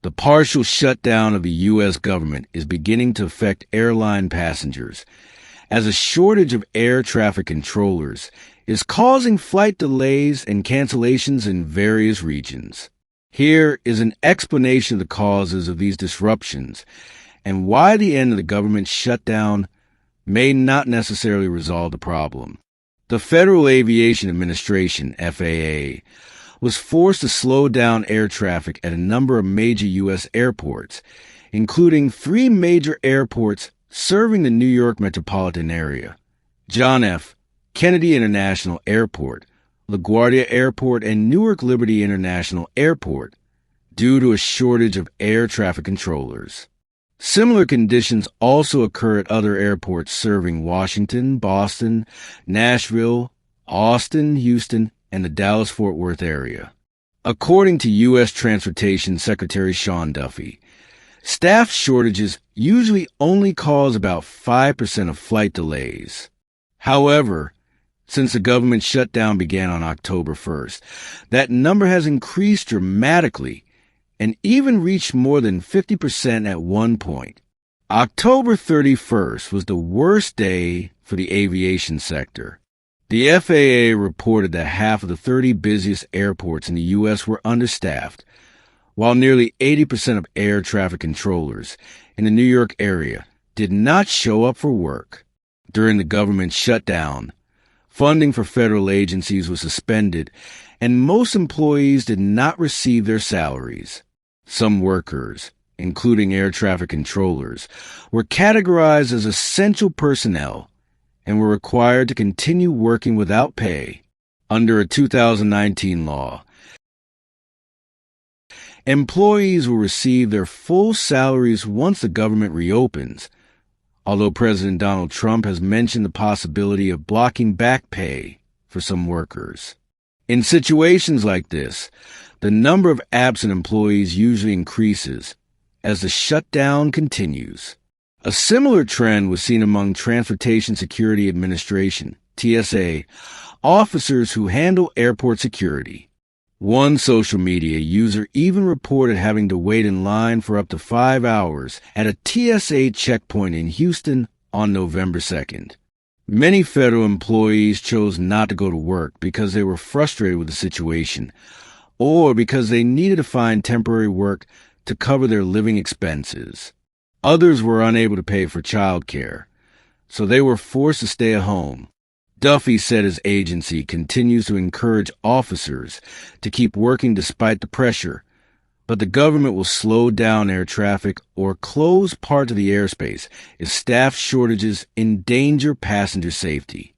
The partial shutdown of the U.S. government is beginning to affect airline passengers, as a shortage of air traffic controllers is causing flight delays and cancellations in various regions. Here is an explanation of the causes of these disruptions and why the end of the government shutdown may not necessarily resolve the problem. The Federal Aviation Administration, FAA, was forced to slow down air traffic at a number of major U.S. airports, including 3 major airports serving the New York metropolitan area: John F. Kennedy International Airport, LaGuardia Airport, and Newark Liberty International Airport, due to a shortage of air traffic controllers. Similar conditions also occur at other airports serving Washington, Boston, Nashville, Austin, Houston, and the Dallas-Fort Worth area. According to U.S. Transportation Secretary Sean Duffy, staff shortages usually only cause about 5% of flight delays. However, since the government shutdown began on October 1st, that number has increased dramatically and even reached more than 50% at one point. October 31st was the worst day for the aviation sector. The FAA reported that half of the 30 busiest airports in the U.S. were understaffed, while nearly 80% of air traffic controllers in the New York area did not show up for work. During the government shutdown, funding for federal agencies was suspended, and most employees did not receive their salaries. Some workers, including air traffic controllers, were categorized as essential personnel and were required to continue working without pay. Under a 2019 law, employees will receive their full salaries once the government reopens, although President Donald Trump has mentioned the possibility of blocking back pay for some workers. In situations like this, the number of absent employees usually increases as the shutdown continues. A similar trend was seen among Transportation Security Administration, TSA, officers who handle airport security. One social media user even reported having to wait in line for up to 5 hours at a TSA checkpoint in Houston on November 2nd. Many federal employees chose not to go to work because they were frustrated with the situation, or because they needed to find temporary work to cover their living expenses. Others were unable to pay for childcare, so they were forced to stay at home. Duffy said his agency continues to encourage officers to keep working despite the pressure, but the government will slow down air traffic or close parts of the airspace if staff shortages endanger passenger safety.